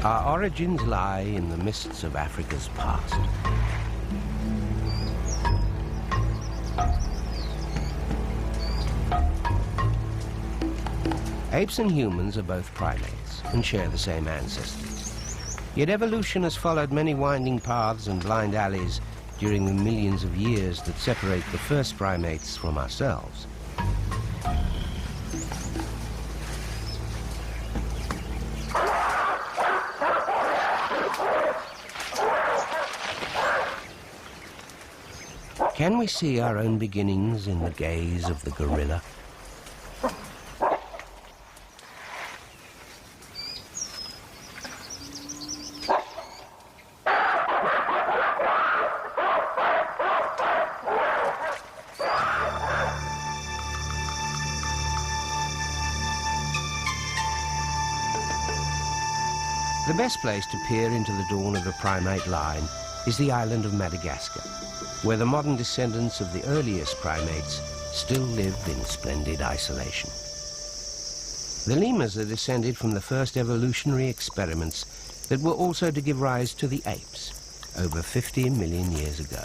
Our origins lie in the mists of Africa's past. Apes and humans are both primates and share the same ancestors. Yet evolution has followed many winding paths and blind alleys during the millions of years that separate the first primates from ourselves. Can we see our own beginnings in the gaze of the gorilla? The best place to peer into the dawn of the primate line is the island of Madagascar, where the modern descendants of the earliest primates still live in splendid isolation. The lemurs are descended from the first evolutionary experiments that were also to give rise to the apes over 50 million years ago.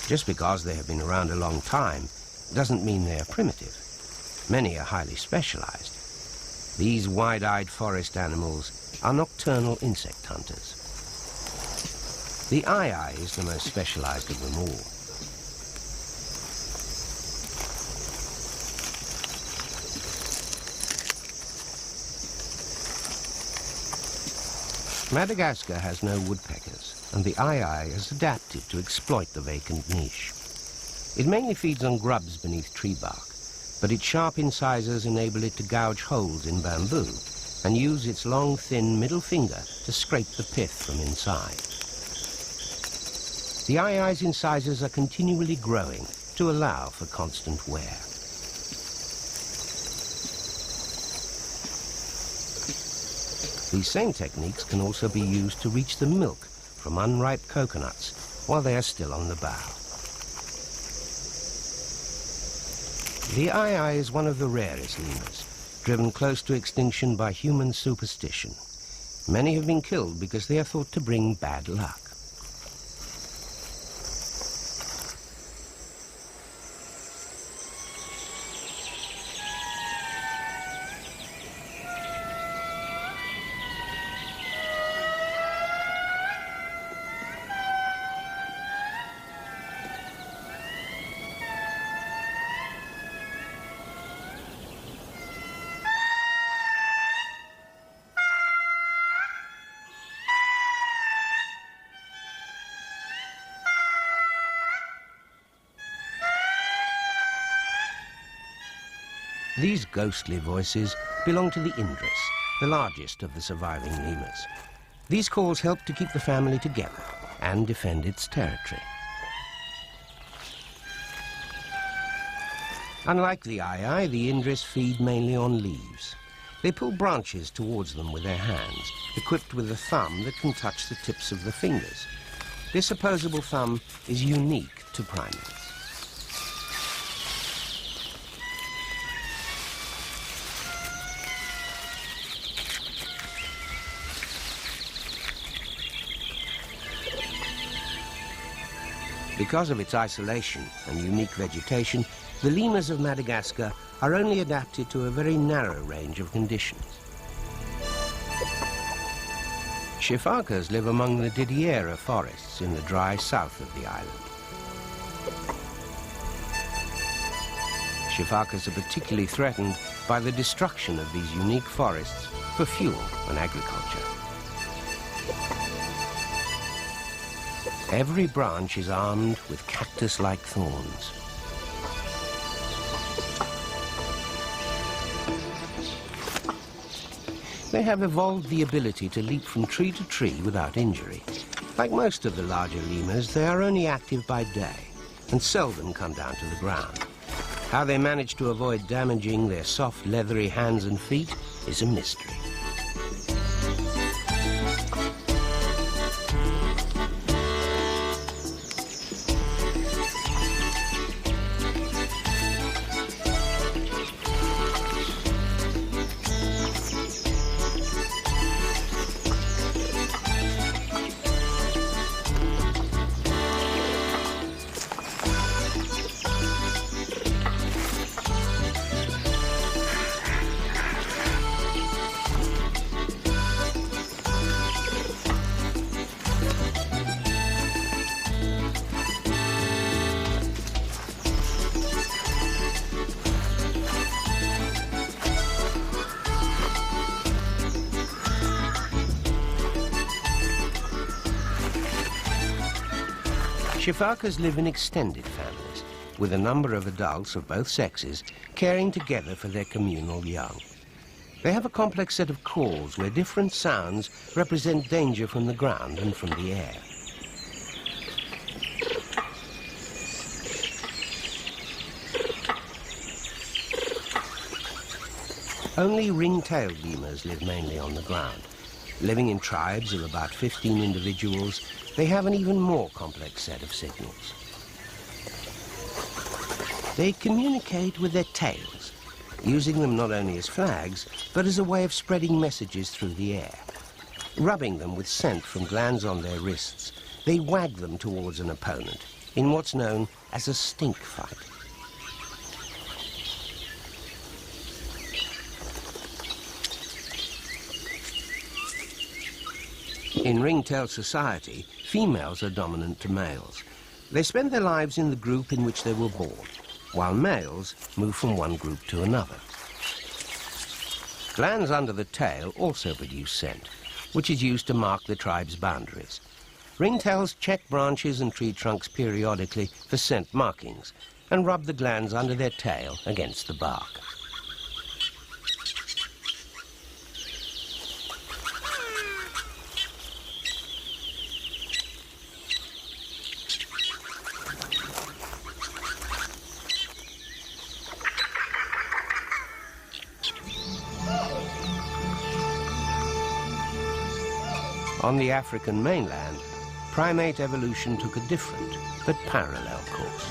Just because they have been around a long time doesn't mean they are primitive. Many are highly specialized. These wide-eyed forest animals are nocturnal insect hunters. The aye is the most specialized of them all. Madagascar has no woodpeckers, and the aye is adapted to exploit the vacant niche. It mainly feeds on grubs beneath tree bark, but its sharp incisors enable it to gouge holes in bamboo and use its long, thin middle finger to scrape the pith from inside. The aye's incisors are continually growing to allow for constant wear. These same techniques can also be used to reach the milk from unripe coconuts while they are still on the bough. The aye is one of the rarest lemurs, driven close to extinction by human superstition. Many have been killed because they are thought to bring bad luck. These ghostly voices belong to the Indris, the largest of the surviving lemurs. These calls help to keep the family together and defend its territory. Unlike the aye, the Indris feed mainly on leaves. They pull branches towards them with their hands, equipped with a thumb that can touch the tips of the fingers. This opposable thumb is unique to primates. Because of its isolation and unique vegetation, the lemurs of Madagascar are only adapted to a very narrow range of conditions. Shifakas live among the Didiera forests in the dry south of the island. Shifakas are particularly threatened by the destruction of these unique forests for fuel and agriculture. Every branch is armed with cactus-like thorns. They have evolved the ability to leap from tree to tree without injury. Like most of the larger lemurs, they are only active by day and seldom come down to the ground. How they manage to avoid damaging their soft, leathery hands and feet is a mystery. Shifakas live in extended families, with a number of adults of both sexes caring together for their communal young. They have a complex set of calls where different sounds represent danger from the ground and from the air. Only ring-tailed lemurs live mainly on the ground. Living in tribes of about 15 individuals, they have an even more complex set of signals. They communicate with their tails, using them not only as flags, but as a way of spreading messages through the air. Rubbing them with scent from glands on their wrists, they wag them towards an opponent in what's known as a stink fight. In ring-tailed society, females are dominant to males. They spend their lives in the group in which they were born, while males move from one group to another. Glands under the tail also produce scent, which is used to mark the tribe's boundaries. Ringtails check branches and tree trunks periodically for scent markings and rub the glands under their tail against the bark. On the African mainland, primate evolution took a different but parallel course.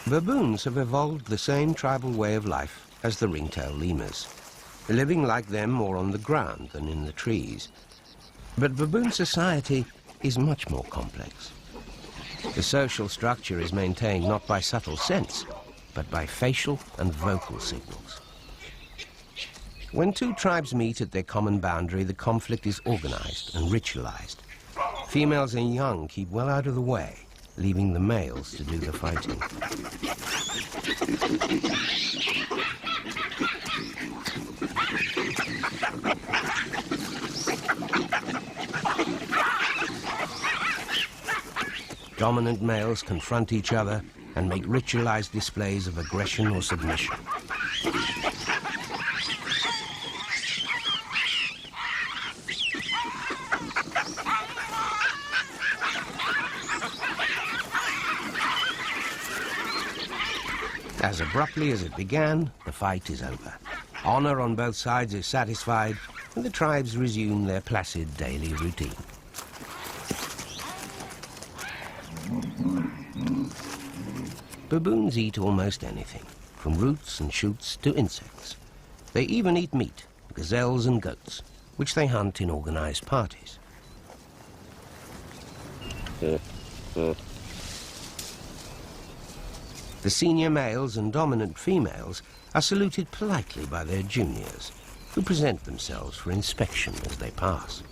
Baboons have evolved the same tribal way of life as the ring-tailed lemurs, living like them more on the ground than in the trees. But baboon society is much more complex. The social structure is maintained not by subtle sense, but by facial and vocal signals. When two tribes meet at their common boundary, the conflict is organized and ritualized. Females and young keep well out of the way, leaving the males to do the fighting. Dominant males confront each other and make ritualized displays of aggression or submission. As abruptly as it began, the fight is over. Honor on both sides is satisfied, and the tribes resume their placid daily routine. Baboons eat almost anything, from roots and shoots to insects. They even eat meat, gazelles and goats, which they hunt in organized parties. The senior males and dominant females are saluted politely by their juniors, who present themselves for inspection as they pass.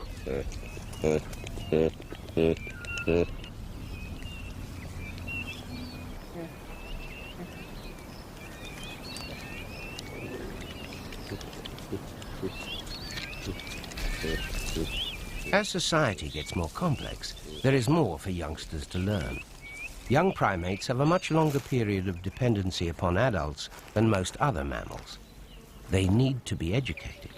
As society gets more complex, there is more for youngsters to learn. Young primates have a much longer period of dependency upon adults than most other mammals. They need to be educated.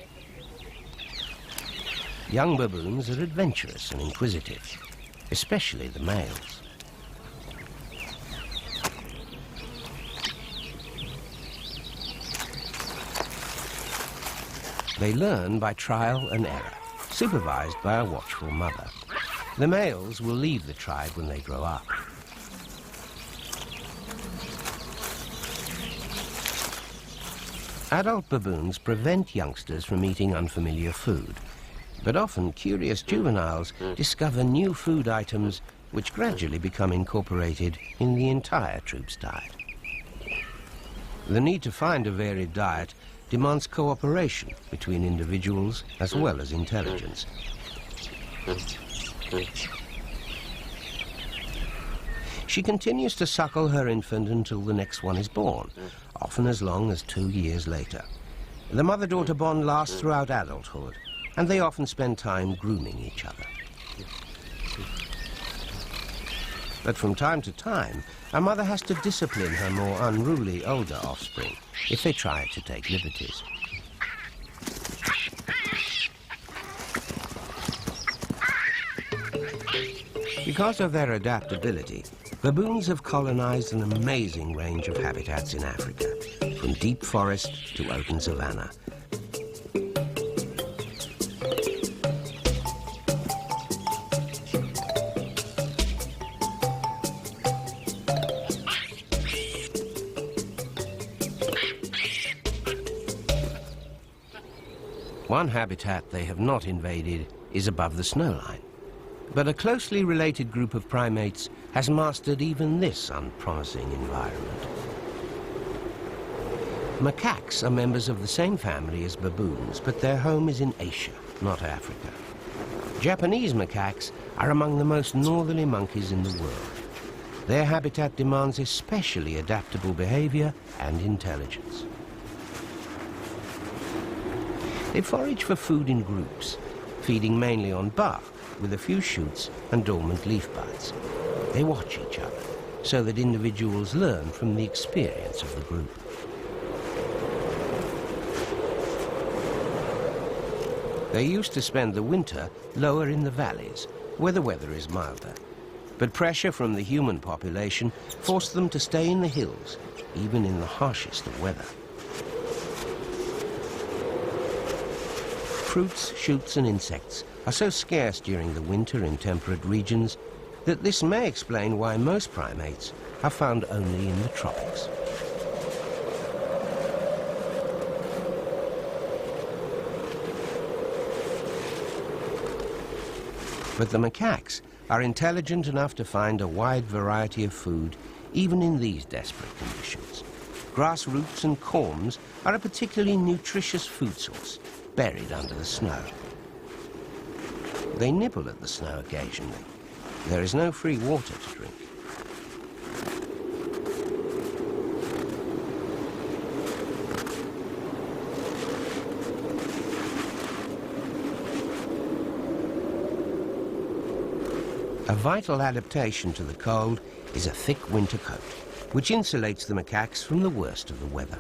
Young baboons are adventurous and inquisitive, especially the males. They learn by trial and error, supervised by a watchful mother. The males will leave the tribe when they grow up. Adult baboons prevent youngsters from eating unfamiliar food, but often curious juveniles discover new food items which gradually become incorporated in the entire troop's diet. The need to find a varied diet demands cooperation between individuals as well as intelligence. She continues to suckle her infant until the next one is born, often as long as 2 years later. The mother-daughter bond lasts throughout adulthood, and they often spend time grooming each other. But from time to time, a mother has to discipline her more unruly older offspring if they try to take liberties. Because of their adaptability, baboons have colonized an amazing range of habitats in Africa, from deep forest to open savanna. One habitat they have not invaded is above the snowline. But a closely related group of primates has mastered even this unpromising environment. Macaques are members of the same family as baboons, but their home is in Asia, not Africa. Japanese macaques are among the most northerly monkeys in the world. Their habitat demands especially adaptable behavior and intelligence. They forage for food in groups, feeding mainly on bark, with a few shoots and dormant leaf buds. They watch each other, so that individuals learn from the experience of the group. They used to spend the winter lower in the valleys, where the weather is milder. But pressure from the human population forced them to stay in the hills, even in the harshest of weather. Fruits, shoots and insects are so scarce during the winter in temperate regions that this may explain why most primates are found only in the tropics. But the macaques are intelligent enough to find a wide variety of food even in these desperate conditions. Grass roots and corms are a particularly nutritious food source, buried under the snow. They nibble at the snow occasionally. There is no free water to drink. A vital adaptation to the cold is a thick winter coat, which insulates the macaques from the worst of the weather.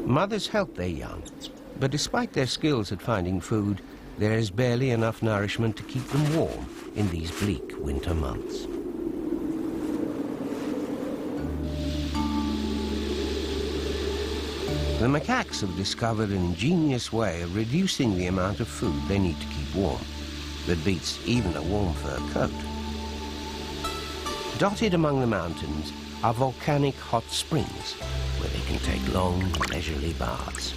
Mothers help their young, but despite their skills at finding food, there is barely enough nourishment to keep them warm in these bleak winter months. The macaques have discovered an ingenious way of reducing the amount of food they need to keep warm, that beats even a warm fur coat. Dotted among the mountains are volcanic hot springs, where they can take long, leisurely baths.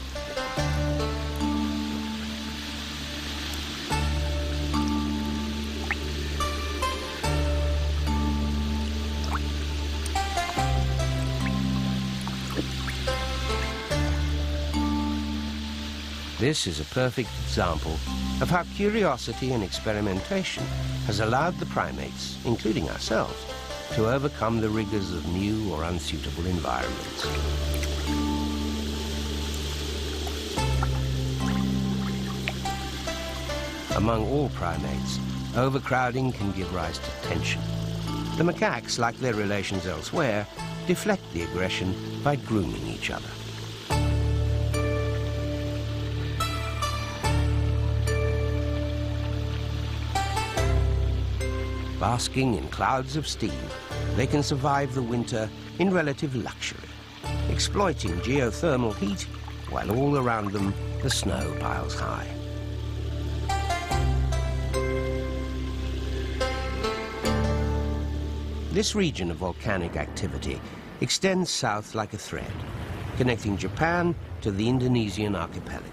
This is a perfect example of how curiosity and experimentation has allowed the primates, including ourselves, to overcome the rigors of new or unsuitable environments. Among all primates, overcrowding can give rise to tension. The macaques, like their relations elsewhere, deflect the aggression by grooming each other. Basking in clouds of steam, they can survive the winter in relative luxury, exploiting geothermal heat while all around them the snow piles high. This region of volcanic activity extends south like a thread, connecting Japan to the Indonesian archipelago.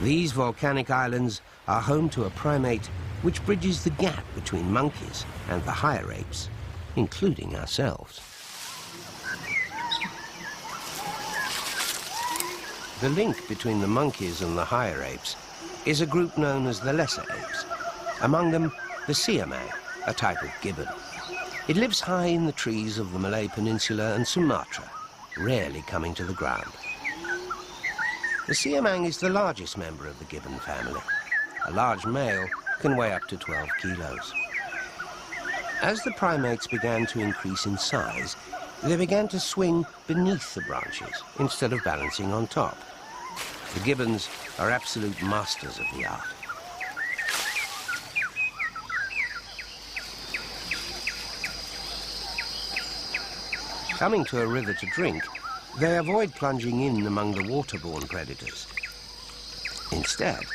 These volcanic islands are home to a primate which bridges the gap between monkeys and the higher apes, including ourselves. The link between the monkeys and the higher apes is a group known as the lesser apes. Among them, the siamang, a type of gibbon. It lives high in the trees of the Malay Peninsula and Sumatra, rarely coming to the ground. The siamang is the largest member of the gibbon family. A large male can weigh up to 12 kilos. As the primates began to increase in size, they began to swing beneath the branches instead of balancing on top. The gibbons are absolute masters of the art. Coming to a river to drink, they avoid plunging in among the waterborne predators. Instead,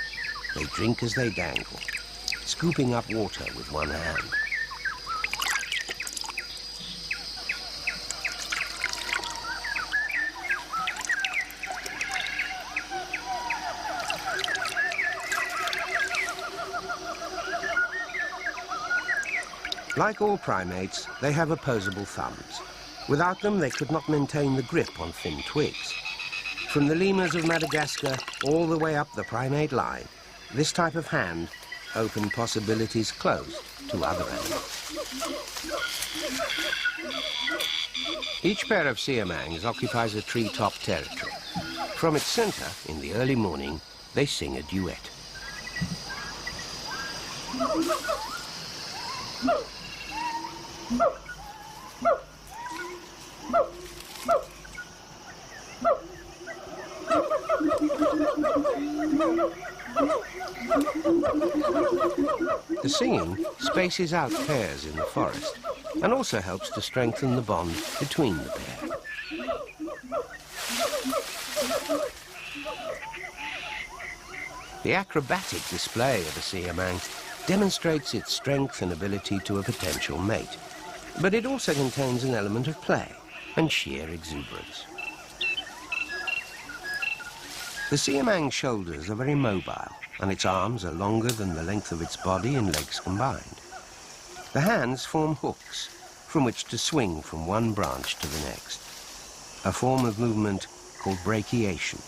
they drink as they dangle, scooping up water with one hand. Like all primates, they have opposable thumbs. Without them, they could not maintain the grip on thin twigs. From the lemurs of Madagascar all the way up the primate line, this type of hand opened possibilities closed to other animals. Each pair of siamangs occupies a tree-top territory. From its center, in the early morning, they sing a duet. The singing spaces out pairs in the forest and also helps to strengthen the bond between the pair. The acrobatic display of a siamang demonstrates its strength and ability to a potential mate, but it also contains an element of play and sheer exuberance. The siamang's shoulders are very mobile, and its arms are longer than the length of its body and legs combined. The hands form hooks from which to swing from one branch to the next, a form of movement called brachiation.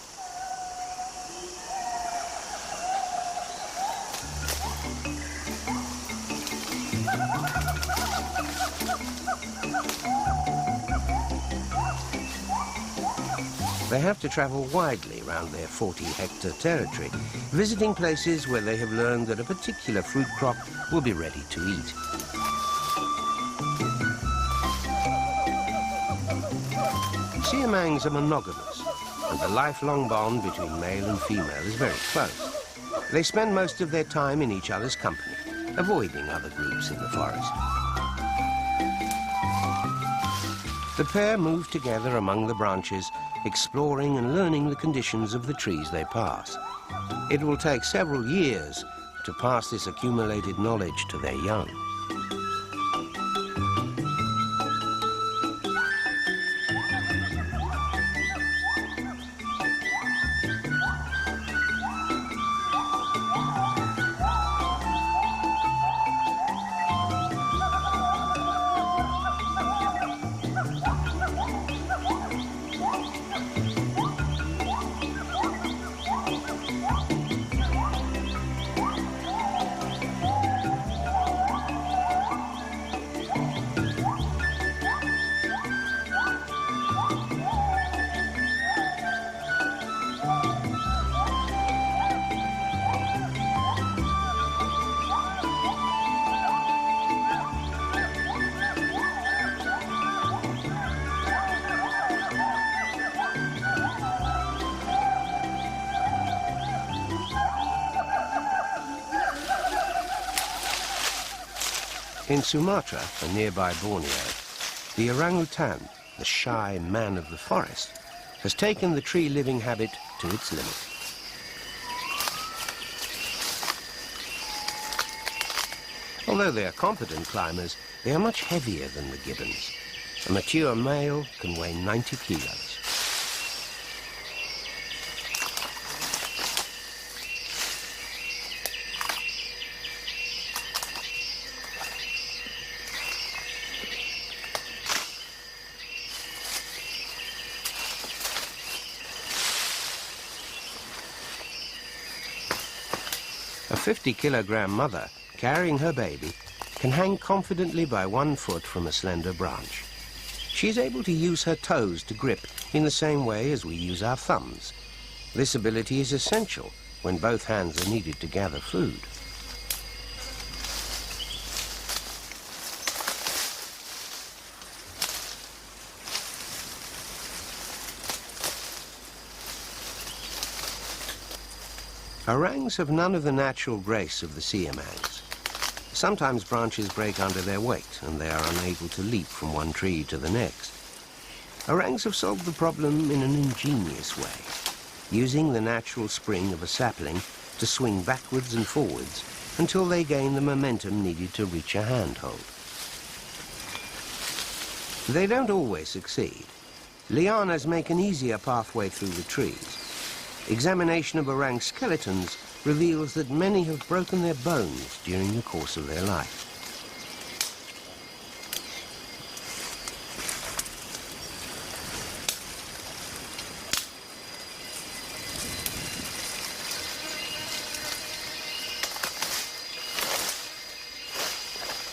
They have to travel widely around their 40-hectare territory, visiting places where they have learned that a particular fruit crop will be ready to eat. Siamangs are monogamous, and the lifelong bond between male and female is very close. They spend most of their time in each other's company, avoiding other groups in the forest. The pair move together among the branches, exploring and learning the conditions of the trees they pass. It will take several years to pass this accumulated knowledge to their young. In Sumatra and nearby Borneo, the orangutan, the shy man of the forest, has taken the tree-living habit to its limit. Although they are competent climbers, they are much heavier than the gibbons. A mature male can weigh 90 kilos. A 50-kilogram mother, carrying her baby, can hang confidently by one foot from a slender branch. She's able to use her toes to grip in the same way as we use our thumbs. This ability is essential when both hands are needed to gather food. Orangs have none of the natural grace of the siamangs. Sometimes branches break under their weight and they are unable to leap from one tree to the next. Orangs have solved the problem in an ingenious way, using the natural spring of a sapling to swing backwards and forwards until they gain the momentum needed to reach a handhold. They don't always succeed. Lianas make an easier pathway through the trees. Examination of orang skeletons reveals that many have broken their bones during the course of their life.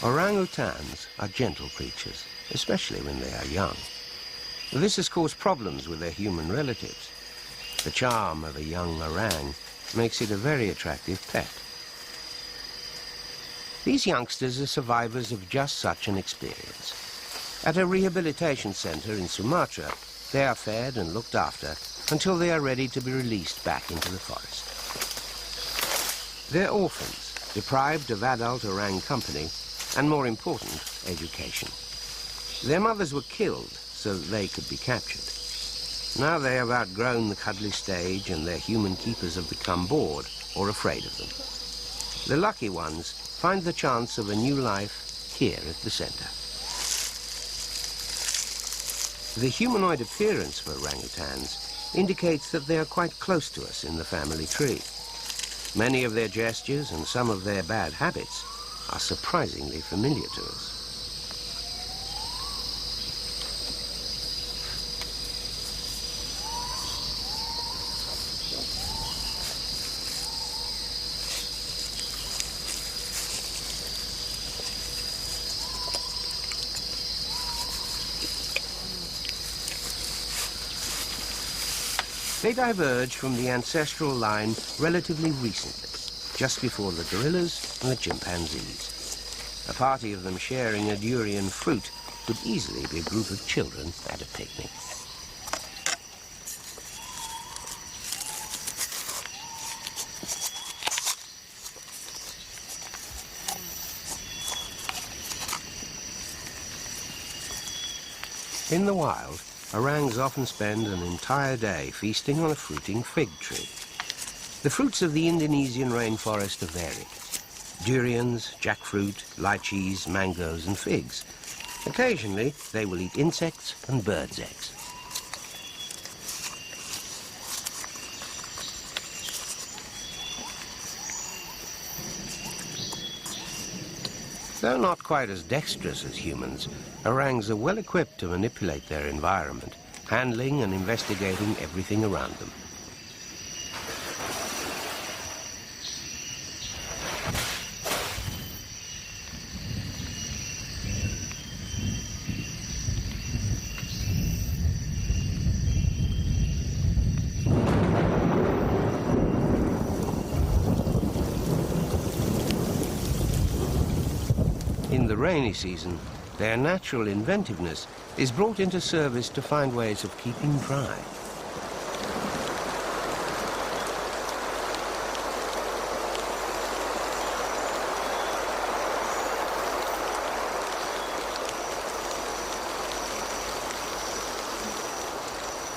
Orangutans are gentle creatures, especially when they are young. This has caused problems with their human relatives. The charm of a young orang makes it a very attractive pet. These youngsters are survivors of just such an experience. At a rehabilitation center in Sumatra, they are fed and looked after until they are ready to be released back into the forest. They're orphans, deprived of adult orang company, and more important, education. Their mothers were killed so that they could be captured. Now they have outgrown the cuddly stage and their human keepers have become bored or afraid of them. The lucky ones find the chance of a new life here at the center. The humanoid appearance of orangutans indicates that they are quite close to us in the family tree. Many of their gestures and some of their bad habits are surprisingly familiar to us. They diverged from the ancestral line relatively recently, just before the gorillas and the chimpanzees. A party of them sharing a durian fruit could easily be a group of children at a picnic. In the wild, orangs often spend an entire day feasting on a fruiting fig tree. The fruits of the Indonesian rainforest are varied. Durians, jackfruit, lychees, mangoes and figs. Occasionally, they will eat insects and birds' eggs. Though not quite as dexterous as humans, orangs are well equipped to manipulate their environment, handling and investigating everything around them. In the rainy season, their natural inventiveness is brought into service to find ways of keeping dry.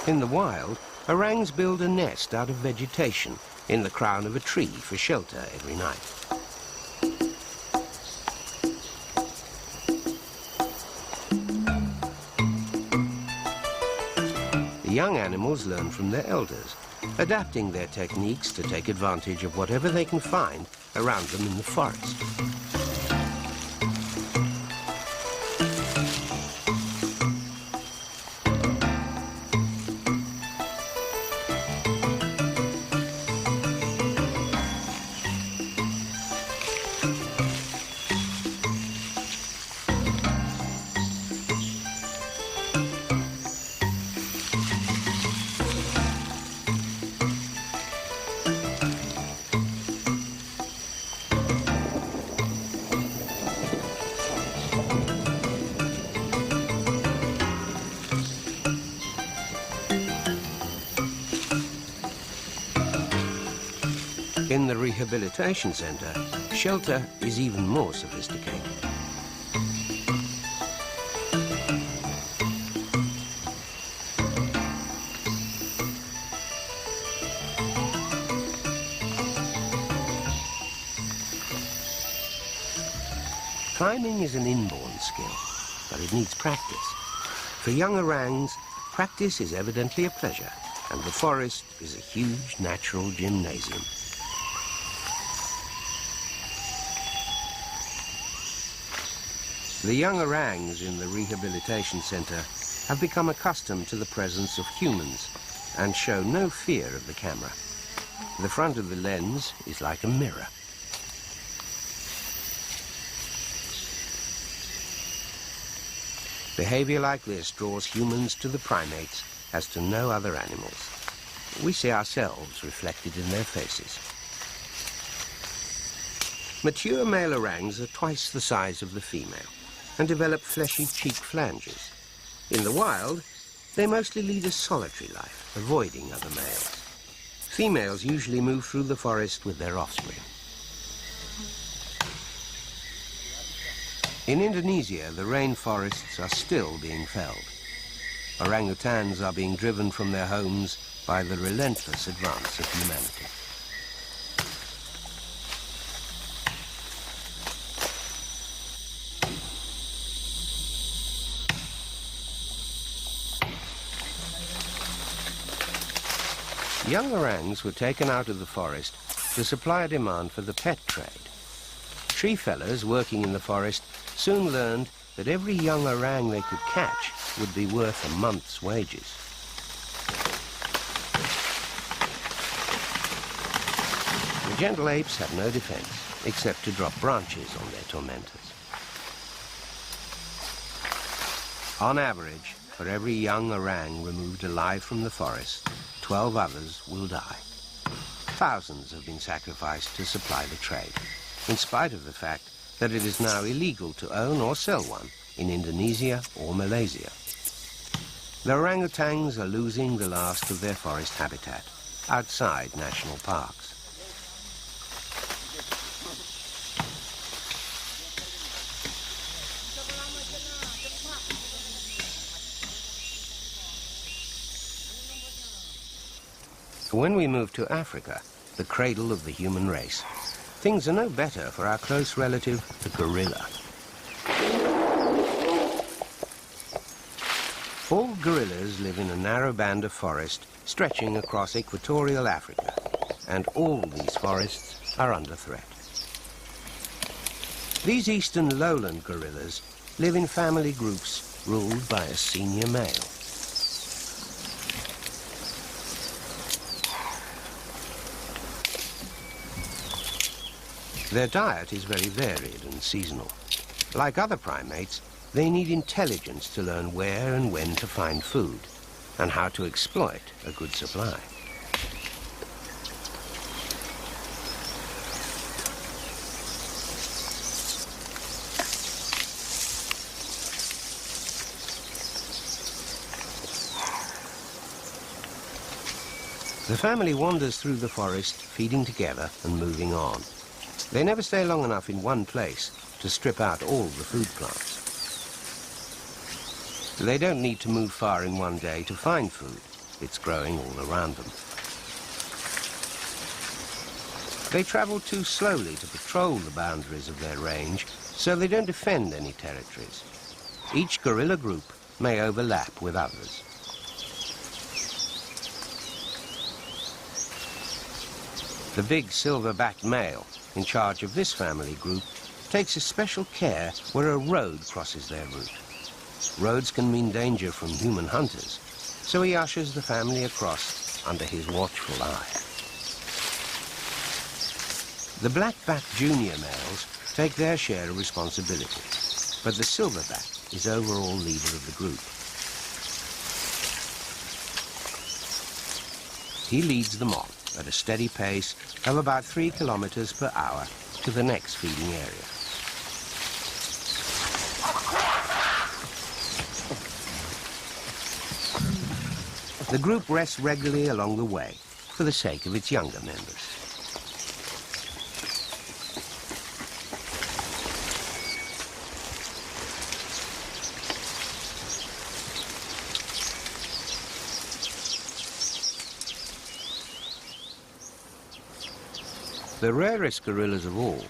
In the wild, orangs build a nest out of vegetation in the crown of a tree for shelter every night. Young animals learn from their elders, adapting their techniques to take advantage of whatever they can find around them in the forest. In the rehabilitation center, shelter is even more sophisticated. Climbing is an inborn skill, but it needs practice. For young orangs, practice is evidently a pleasure, and the forest is a huge natural gymnasium. The young orangs in the rehabilitation center have become accustomed to the presence of humans and show no fear of the camera. The front of the lens is like a mirror. Behavior like this draws humans to the primates as to no other animals. We see ourselves reflected in their faces. Mature male orangs are twice the size of the female and develop fleshy cheek flanges. In the wild, they mostly lead a solitary life, avoiding other males. Females usually move through the forest with their offspring. In Indonesia, the rainforests are still being felled. Orangutans are being driven from their homes by the relentless advance of humanity. Young orangs were taken out of the forest to supply a demand for the pet trade. Tree fellers working in the forest soon learned that every young orang they could catch would be worth a month's wages. The gentle apes had no defense except to drop branches on their tormentors. On average, for every young orang removed alive from the forest, 12 others will die. Thousands have been sacrificed to supply the trade, in spite of the fact that it is now illegal to own or sell one in Indonesia or Malaysia. The orangutans are losing the last of their forest habitat outside national parks. When we move to Africa, the cradle of the human race, things are no better for our close relative, the gorilla. All gorillas live in a narrow band of forest stretching across equatorial Africa, and all these forests are under threat. These eastern lowland gorillas live in family groups ruled by a senior male. Their diet is very varied and seasonal. Like other primates, they need intelligence to learn where and when to find food, and how to exploit a good supply. The family wanders through the forest, feeding together and moving on. They never stay long enough in one place to strip out all the food plants. They don't need to move far in one day to find food. It's growing all around them. They travel too slowly to patrol the boundaries of their range, so they don't defend any territories. Each gorilla group may overlap with others. The big silver-backed male in charge of this family group takes special care where a road crosses their route. Roads can mean danger from human hunters, so he ushers the family across under his watchful eye. The black-backed junior males take their share of responsibility, but the silverback is overall leader of the group. He leads them on at a steady pace of about 3 kilometers per hour to the next feeding area. The group rests regularly along the way for the sake of its younger members. The rarest gorillas of all,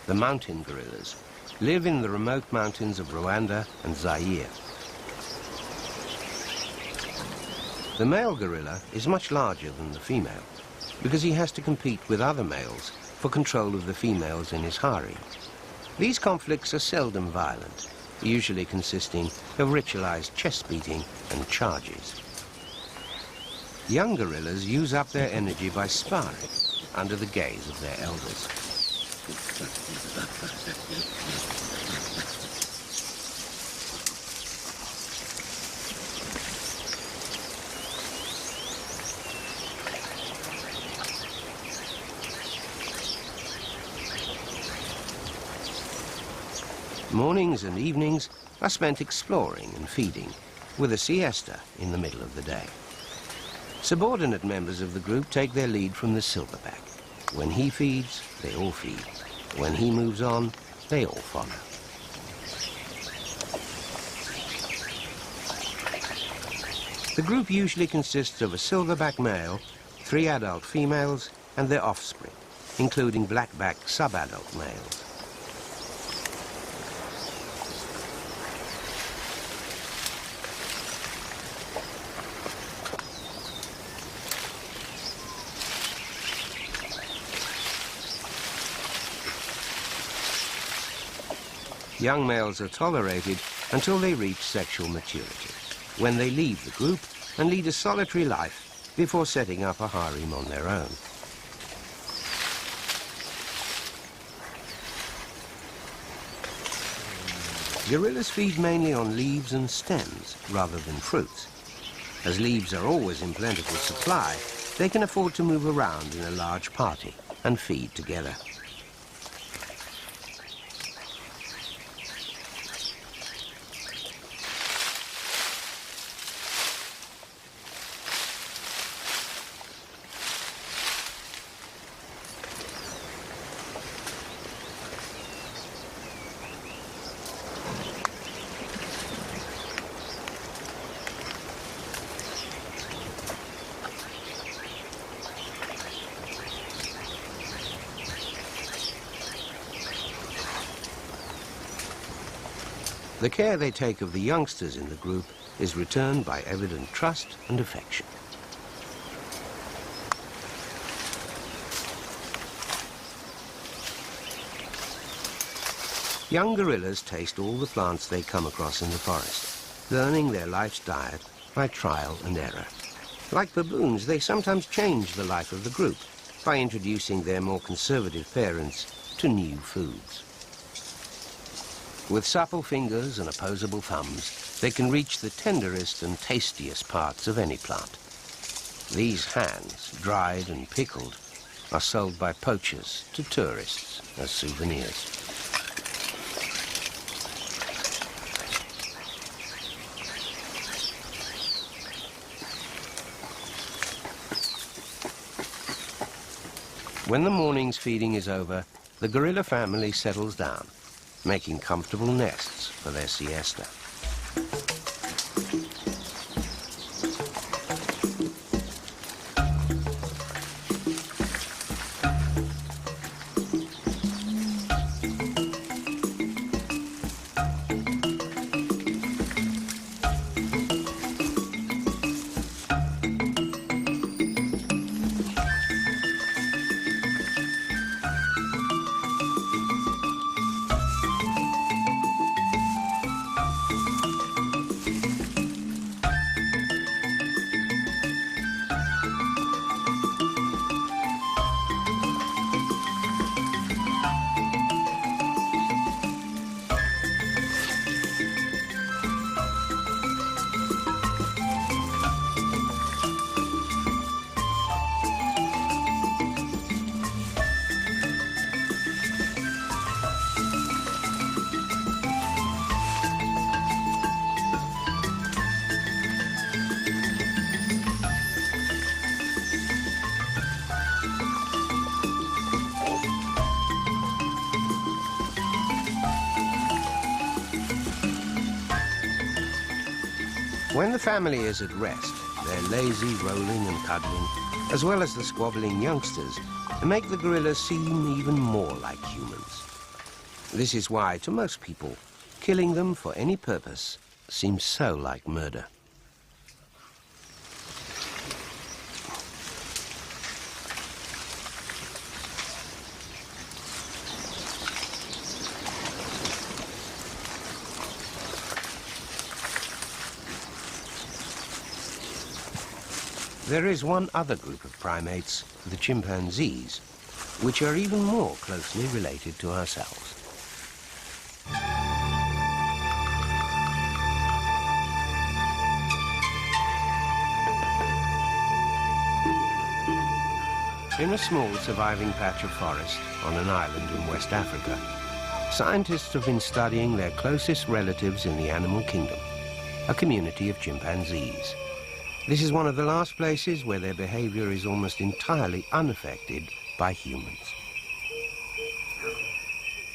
the mountain gorillas, live in the remote mountains of Rwanda and Zaire. The male gorilla is much larger than the female because he has to compete with other males for control of the females in his harem. These conflicts are seldom violent, usually consisting of ritualized chest beating and charges. Young gorillas use up their energy by sparring under the gaze of their elders. Mornings and evenings are spent exploring and feeding, with a siesta in the middle of the day. Subordinate members of the group take their lead from the silverback. When he feeds, they all feed. When he moves on, they all follow. The group usually consists of a silverback male, 3 adult females, and their offspring, including blackback subadult males. Young males are tolerated until they reach sexual maturity, when they leave the group and lead a solitary life before setting up a harem on their own. Gorillas feed mainly on leaves and stems rather than fruits. As leaves are always in plentiful supply, they can afford to move around in a large party and feed together. The care they take of the youngsters in the group is returned by evident trust and affection. Young gorillas taste all the plants they come across in the forest, learning their life's diet by trial and error. Like baboons, they sometimes change the life of the group by introducing their more conservative parents to new foods. With supple fingers and opposable thumbs, they can reach the tenderest and tastiest parts of any plant. These hands, dried and pickled, are sold by poachers to tourists as souvenirs. When the morning's feeding is over, the gorilla family settles down, making comfortable nests for their siesta. When the family is at rest, their lazy rolling and cuddling, as well as the squabbling youngsters, make the gorillas seem even more like humans. This is why, to most people, killing them for any purpose seems so like murder. There is one other group of primates, the chimpanzees, which are even more closely related to ourselves. In a small surviving patch of forest on an island in West Africa, scientists have been studying their closest relatives in the animal kingdom, a community of chimpanzees. This is one of the last places where their behavior is almost entirely unaffected by humans.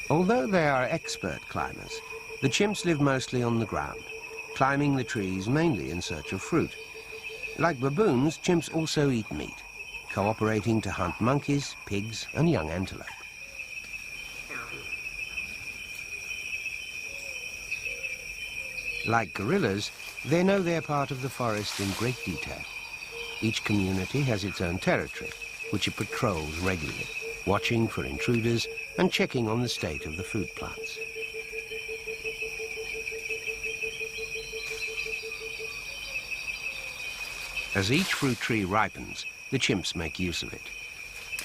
Although they are expert climbers, the chimps live mostly on the ground, climbing the trees mainly in search of fruit. Like baboons, chimps also eat meat, cooperating to hunt monkeys, pigs, and young antelope. Like gorillas, they know their part of the forest in great detail. Each community has its own territory, which it patrols regularly, watching for intruders and checking on the state of the food plants. As each fruit tree ripens, the chimps make use of it.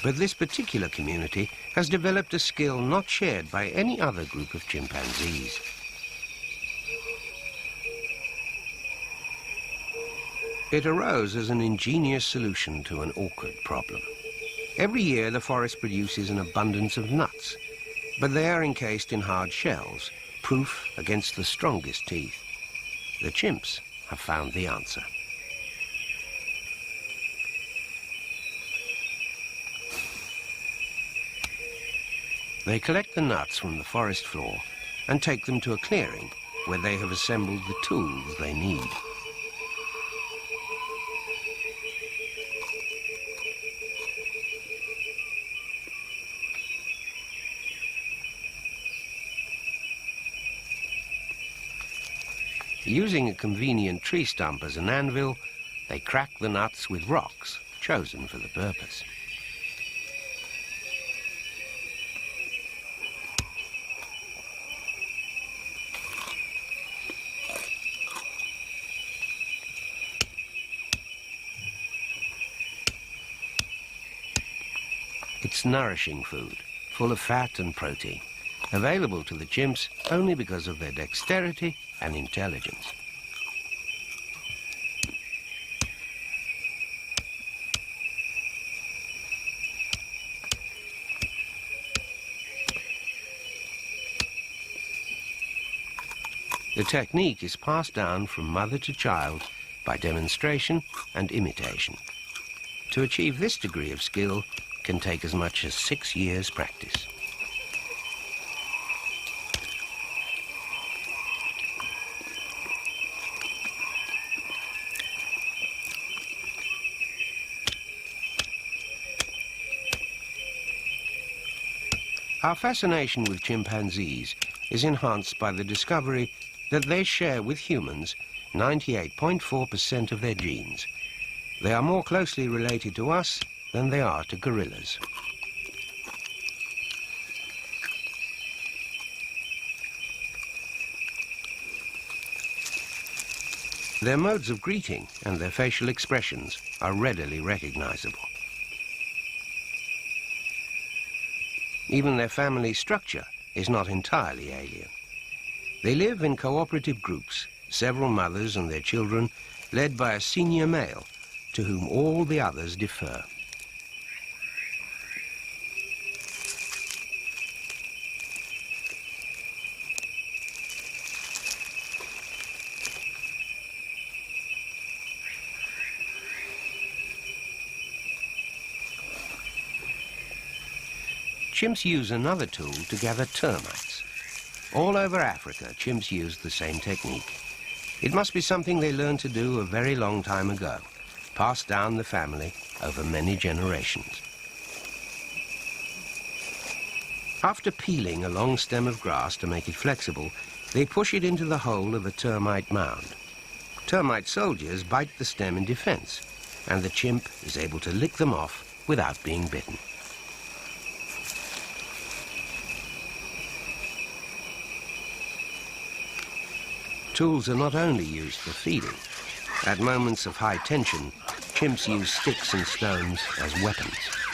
But this particular community has developed a skill not shared by any other group of chimpanzees. It arose as an ingenious solution to an awkward problem. Every year the forest produces an abundance of nuts, but they are encased in hard shells, proof against the strongest teeth. The chimps have found the answer. They collect the nuts from the forest floor and take them to a clearing where they have assembled the tools they need. Using a convenient tree stump as an anvil, they crack the nuts with rocks chosen for the purpose. It's nourishing food, full of fat and protein, available to the chimps only because of their dexterity and intelligence. The technique is passed down from mother to child by demonstration and imitation. To achieve this degree of skill can take as much as 6 years' practice. Our fascination with chimpanzees is enhanced by the discovery that they share with humans 98.4% of their genes. They are more closely related to us than they are to gorillas. Their modes of greeting and their facial expressions are readily recognizable. Even their family structure is not entirely alien. They live in cooperative groups, several mothers and their children, led by a senior male to whom all the others defer. Chimps use another tool to gather termites. All over Africa, chimps use the same technique. It must be something they learned to do a very long time ago, passed down the family over many generations. After peeling a long stem of grass to make it flexible, they push it into the hole of a termite mound. Termite soldiers bite the stem in defense, and the chimp is able to lick them off without being bitten. Tools are not only used for feeding. At moments of high tension, chimps use sticks and stones as weapons.